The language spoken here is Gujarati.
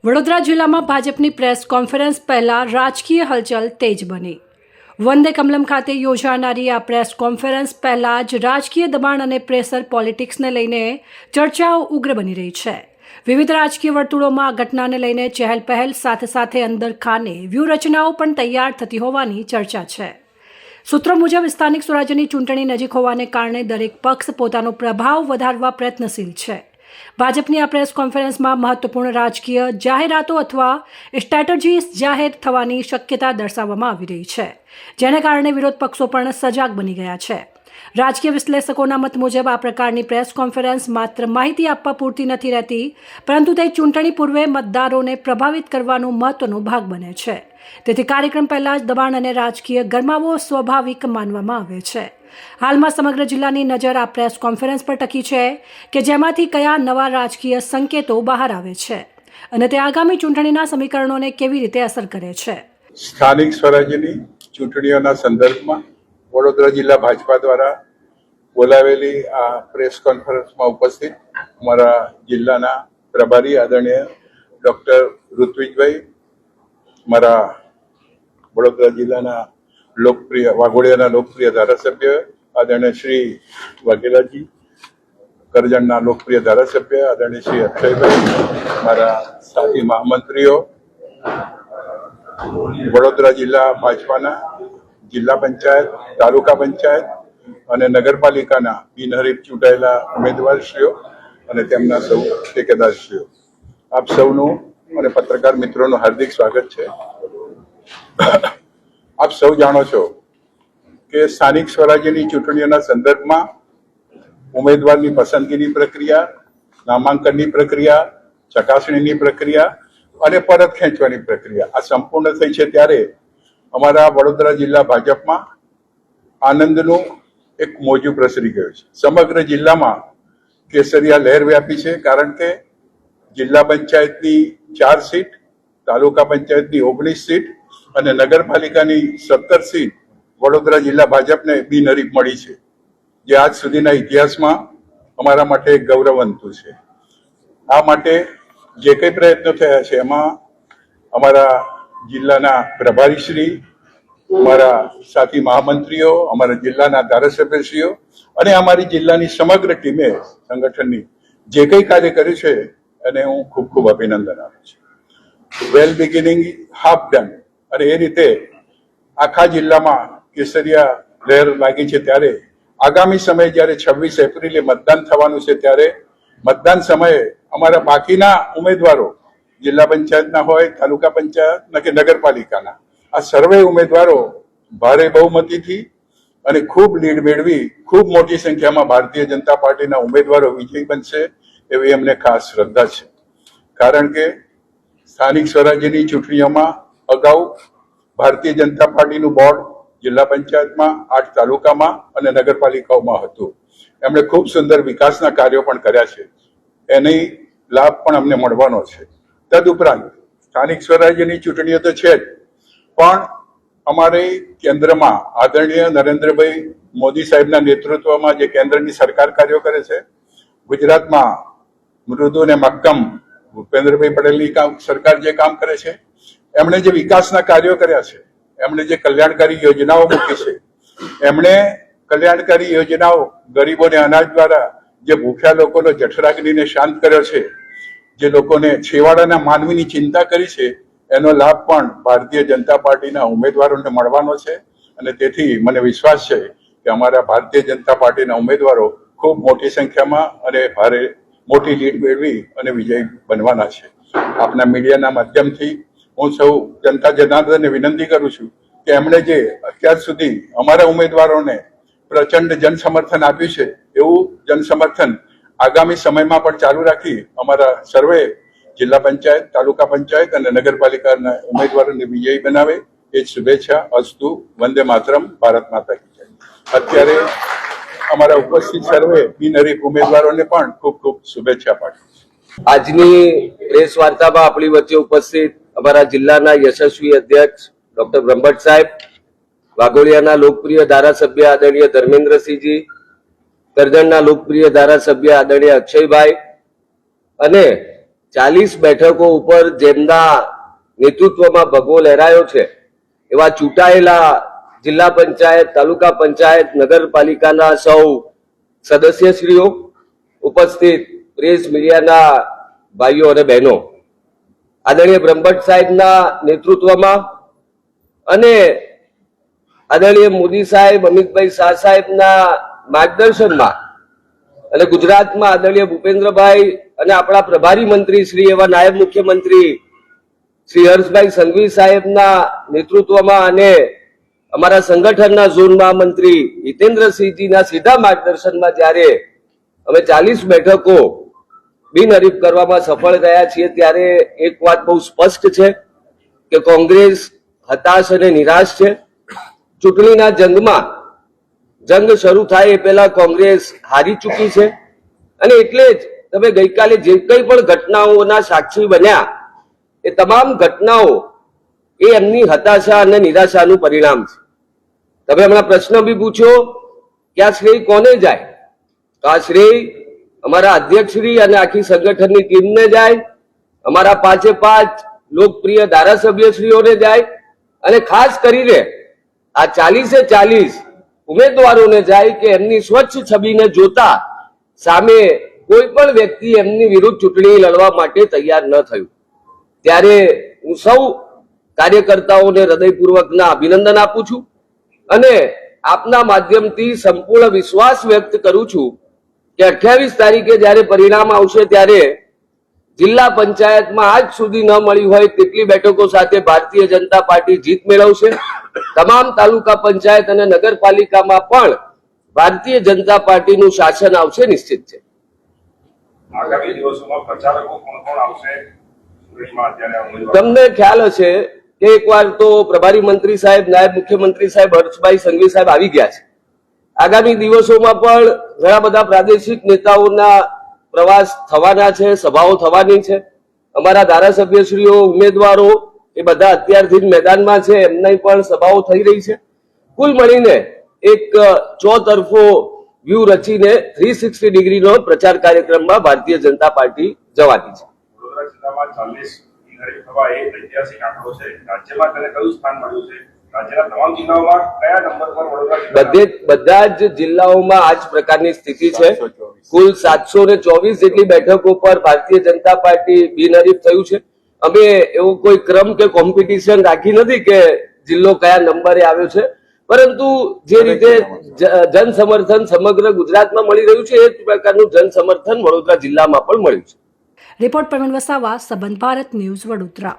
વડોદરા જિલ્લામાં ભાજપની પ્રેસ કોન્ફરન્સ પહેલા રાજકીય હલચલ તેજ બની। વંદે કમલમ ખાતે યોજાનારી આ પ્રેસ કોન્ફરન્સ પહેલા જ રાજકીય દબાણ અને પ્રેશર પોલિટિક્સને લઈને ચર્ચાઓ ઉગ્ર બની રહી છે। વિવિધ રાજકીય વર્તુળોમાં આ ઘટનાને લઈને ચહેલપહેલ સાથે સાથે અંદર ખાને વ્યૂહરચનાઓ પણ તૈયાર થતી હોવાની ચર્ચા છે। સૂત્રો મુજબ સ્થાનિક સ્વરાજ્યની ચૂંટણી નજીક હોવાને કારણે દરેક પક્ષ પોતાનો પ્રભાવ વધારવા પ્રયત્નશીલ છે। ભાજપની આ પ્રેસ કોન્ફરન્સમાં મહત્વપૂર્ણ રાજકીય જાહેરાતો અથવા સ્ટ્રેટેજીસ જાહેર થવાની શક્યતા દર્શાવવામાં આવી રહી છે, જેને કારણે વિરોધ પક્ષો પણ સજાગ બની ગયા છે। રાજકીય વિશ્લેષકોના મત મુજબ આ પ્રકારની પ્રેસ કોન્ફરન્સ માત્ર માહિતી આપવા પૂરતી નથી રહેતી, પરંતુ તે ચૂંટણી પૂર્વે મતદારોને પ્રભાવિત કરવાનો મહત્વનો ભાગ બને છે। તેથી કાર્યક્રમ પહેલા જ દબાણ અને રાજકીય ગરમાવો સ્વાભાવિક માનવામાં આવે છે। હાલમાં સમગ્ર જિલ્લાની નજર આ પ્રેસ કોન્ફરન્સ પર ટકી છે કે જેમાંથી કયા નવા રાજકીય સંકેતો બહાર આવે છે અને તે આગામી ચૂંટણીના સમીકરણોને કેવી રીતે અસર કરે છે। સ્થાનિક સ્વરાજ્યની ચૂંટણીઓના સંદર્ભમાં વડોદરા જિલ્લા ભાજપા દ્વારા બોલાવેલી આ પ્રેસ કોન્ફરન્સમાં ઉપસ્થિત અમારા જિલ્લાના પ્રભારી આદરણીય ડોક્ટર ઋત્વિજભાઈ, મારા વડોદરા જિલ્લાના લોકપ્રિય વાઘોડિયાના લોકપ્રિય ધારાસભ્ય આદરણીય શ્રી વાઘેલાજી, કરજણના લોકપ્રિય ધારાસભ્ય આદરણીય શ્રી અક્ષયભાઈ, મારા સાથી મહામંત્રીઓ, વડોદરા જિલ્લા ભાજપાના જિલ્લા પંચાયત, તાલુકા પંચાયત અને નગરપાલિકાના બિનહરીફ ચૂંટાયેલા ઉમેદવારશ્રીઓ અને તેમના સૌ ઠેકેદારશ્રીઓ, આપ સૌનું અને પત્રકાર મિત્રોનું હાર્દિક સ્વાગત છે। આપ સૌ જાણો છો કે સ્થાનિક સ્વરાજ્યની ચૂંટણીઓના સંદર્ભમાં ઉમેદવારની પસંદગીની પ્રક્રિયા, નામાંકનની પ્રક્રિયા, ચકાસણીની પ્રક્રિયા અને પરત ખેંચવાની પ્રક્રિયા આ સંપૂર્ણ થઈ છે ત્યારે અમારા વડોદરા જિલ્લા ભાજપમાં આનંદનું એક મોજું પ્રસરી ગયું છે। સમગ્ર જિલ્લામાં કેસરિયા લહેર વ્યાપી છે, કારણ કે જિલ્લા પંચાયતની 4 સીટ, તાલુકા પંચાયતની 19 સીટ અને નગરપાલિકાની 17 સીટ વડોદરા જિલ્લા ભાજપને બિનહરીફ મળી છે, જે આજ સુધીના ઇતિહાસમાં અમારા માટે ગૌરવવંતું છે। આ માટે જે કંઈ પ્રયત્નો થયા છે એમાં અમારા જિલ્લાના પ્રભારીશ્રી, અમારા સાથી મહામંત્રીઓ, અમારા જિલ્લાના ધારાસભ્યશ્રીઓ અને અમારી જિલ્લાની સમગ્ર ટીમે સંગઠનની જે કંઈ કાર્ય કર્યું છે એને હું ખૂબ ખૂબ અભિનંદન આપું છું। વેલ બિગિનિંગ હાફ ડન, અને એ રીતે આખા જિલ્લામાં કેસરિયા લહેર લાગી છે ત્યારે આગામી સમયે જ્યારે 26 એપ્રિલે મતદાન થવાનું છે ત્યારે મતદાન સમયે અમારા બાકીના ઉમેદવારો જિલ્લા પંચાયતના હોય, તાલુકા પંચાયતના કે નગરપાલિકાના, આ સર્વે ઉમેદવારો ભારે બહુમતીથી અને ખૂબ લીડ મેળવી ખૂબ મોટી સંખ્યામાં ભારતીય જનતા પાર્ટીના ઉમેદવારો વિજયી બનશે એવી અમને ખાસ શ્રદ્ધા છે। કારણ કે સ્થાનિક સ્વરાજ્યની ચૂંટણીઓમાં અગાઉ ભારતીય જનતા પાર્ટીનું બોર્ડ જિલ્લા પંચાયતમાં, 8 તાલુકામાં અને નગરપાલિકાઓમાં હતું। એમણે ખૂબ સુંદર વિકાસના કાર્યો પણ કર્યા છે, એની લાભ પણ અમને મળવાનો છે। તદુપરાંત સ્થાનિક સ્વરાજ્યની ચૂંટણીઓ તો છે જ, પણ અમારે કેન્દ્રમાં આદરણીય નરેન્દ્રભાઈ મોદી સાહેબના નેતૃત્વમાં જે કેન્દ્રની સરકાર કાર્યો કરે છે, ગુજરાતમાં મૃદુ અને મક્કમ ભૂપેન્દ્રભાઈ પટેલની સરકાર જે કામ કરે છે, એમણે જે વિકાસના કાર્યો કર્યા છે, એમણે જે કલ્યાણકારી યોજનાઓ મૂકી છે, એમણે કલ્યાણકારી યોજનાઓ ગરીબોને અનાજ દ્વારા જે ભૂખ્યા લોકોનો જઠરાગ્નિને શાંત કર્યો છે, જે લોકોને છેવાડાના માનવીની ચિંતા કરી છે, એનો લાભ પણ ભારતીય જનતા પાર્ટીના ઉમેદવારોને મળવાનો છે। અને તેથી મને વિશ્વાસ છે કે અમારા ભારતીય જનતા પાર્ટીના ઉમેદવારો ખૂબ મોટી સંખ્યામાં અને ભારે મોટી લીડ મેળવી અને વિજય બનવાના છે। આપના મીડિયાના માધ્યમથી હું સૌ જનતા જનાર્દનને વિનંતી કરું છું કે એમણે જે અત્યાર સુધી અમારા ઉમેદવારોને પ્રચંડ જન સમર્થન આપ્યું છે, એવું જન સમર્થન આગામી સમયમાં પણ ચાલુ રાખી અમારા સર્વે જિલ્લા પંચાયત, તાલુકા પંચાયત અને નગરપાલિકાના ઉમેદવારોને વિજયી બનાવે એ જ શુભેચ્છા। અસ્તુ, વંદે માતરમ, ભારત માતા કી જય। અત્યારે અમારા ઉપસ્થિત સર્વે બિનહરીફ ઉમેદવારોને પણ ખૂબ ખૂબ શુભેચ્છા પાઠવું। આજની પ્રેસ વાર્તામાં આપણી વચ્ચે ઉપસ્થિત અમારા જિલ્લાના યશસ્વી અધ્યક્ષ ડોક્ટર બ્રહ્મભટ્ટ સાહેબ, વાઘોડિયાના લોકપ્રિય ધારાસભ્ય આદરણીય ધર્મેન્દ્રસિંહજી, કરજણના લોકપ્રિય ધારાસભ્ય આદરણીય અક્ષયભાઈ અને 40 બેઠકો ઉપર જેમના નેતૃત્વમાં ભગવો લહેરાયો છે એવા ચૂંટાયેલા જિલ્લા પંચાયત, તાલુકા પંચાયત, નગરપાલિકાના સૌ સદસ્યશ્રીઓ, ઉપસ્થિત પ્રેસ મીડિયાના ભાઈઓ અને બહેનો, આદરણીય બ્રહ્મભટ્ટ સાહેબના નેતૃત્વમાં અને આદરણીય મોદી સાહેબ, અમિતભાઈ શાહ સાહેબના માર્ગદર્શનમાં અને ગુજરાતમાં આદરણીય ભૂપેન્દ્રભાઈ અને આપણા પ્રભારી મંત્રી શ્રી એવા નાયબ મુખ્યમંત્રી શ્રી હર્ષભાઈ સંઘવી સાહેબના નેતૃત્વમાં અને અમારા સંગઠનના ઝોન મહામંત્રી હિતેન્દ્રસિંહજીના સીધા માર્ગદર્શનમાં જ્યારે અમે 40 બેઠકો બિનહરીફ કરવામાં સફળ ગયા છીએ, ત્યારે એક વાત બહુ સ્પષ્ટ છે કે કોંગ્રેસ હતાશ અને નિરાશ છે. ચૂંટણીના જંગ શરૂ થાય એ પહેલા કોંગ્રેસ હારી ચૂકી છે અને એટલે જ તમે ગઈકાલે જે કંઈ પણ ઘટનાઓના સાક્ષી બન્યા એ તમામ ઘટનાઓ એ એમની હતાશા અને નિરાશાનું પરિણામ છે. તમે હમણાં પ્રશ્ન બી પૂછ્યો કે આ શ્રેય કોને જાય, તો આ શ્રેય અમારા અધ્યક્ષશ્રી અને આખી સંગઠનની ટીમને જાય, અમારા 5 લોકપ્રિય ધારાસભ્યશ્રીઓને જાય અને ખાસ કરીને આ 40 ઉમેદવારોને જાય કે એમની સ્વચ્છ છબીને જોતા સામે કોઈ પણ વ્યક્તિ એમની વિરુદ્ધ ચૂંટણી લડવા માટે તૈયાર ન થયું. ત્યારે હું સૌ કાર્યકર્તાઓને હૃદયપૂર્વકના અભિનંદન આપું છું અને આપના માધ્યમથી સંપૂર્ણ વિશ્વાસ વ્યક્ત કરું છું કે 28 તારીખે જ્યારે પરિણામ આવશે ત્યારે જિલ્લા પંચાયતમાં આજ સુધી ન મળી હોય તેટલી બેઠકો સાથે ભારતીય જનતા પાર્ટી જીત મેળવશે. તમામ તાલુકા પંચાયત અને નગરપાલિકામાં પણ ભારતીય જનતા પાર્ટીનું શાસન આવશે, નિશ્ચિત છે. આગામી દિવસોમાં પ્રચારકો કોણ કોણ આવશે ચૂંટણીમાં? અત્યારે ઉમેદવાર તમને ખ્યાલ હશે કે એકવાર તો પ્રભારી મંત્રી સાહેબ, નાયબ મુખ્યમંત્રી સાહેબ હર્ષભાઈ સંઘવી સાહેબ આવી ગયા છે. આગામી દિવસોમાં પણ ઘણા બધા પ્રાદેશિક નેતાઓના પ્રવાસ થવાના છે, સભાઓ થવાની છે. અમારા ધારાસભ્યશ્રીઓ, ઉમેદવારો એ બધા અત્યારથી જ મેદાનમાં છે, એમની પણ સભાઓ થઈ રહી છે. કુલ મળીને એક ચોતરફો વ્યૂ રચીને 360 ડિગ્રીનો પ્રચાર કાર્યક્રમમાં ભારતીય જનતા પાર્ટી જવાની છે. વડોદરા જિલ્લામાં 40 બિનહરીફ થવા એ ઐતિહાસિક આંકડો છે. રાજ્યમાં તેને કયું સ્થાન મળ્યું છે? રાજ્યના તમામ જિલ્લાઓમાં કયા નંબર પર વડોદરા જિલ્લા? બધા જ જિલ્લાઓમાં આ જ પ્રકારની સ્થિતિ છે. કુલ 724 જેટલી બેઠકો પર ભારતીય જનતા પાર્ટી બિનહરીફ થયું છે. અમે એવો કોઈ ક્રમ કે કોમ્પિટિશન રાખી નથી કે જિલ્લો કયા નંબરે આવ્યો છે, પરંતુ જે રીતે જન સમર્થન સમગ્ર ગુજરાતમાં મળી રહ્યું છે એ જ પ્રકારનું જન સમર્થન વડોદરા જિલ્લામાં પણ મળ્યું છે. રિપોર્ટ પ્રવીણ વસાવા, સંબંધ ભારત ન્યૂઝ, વડોદરા.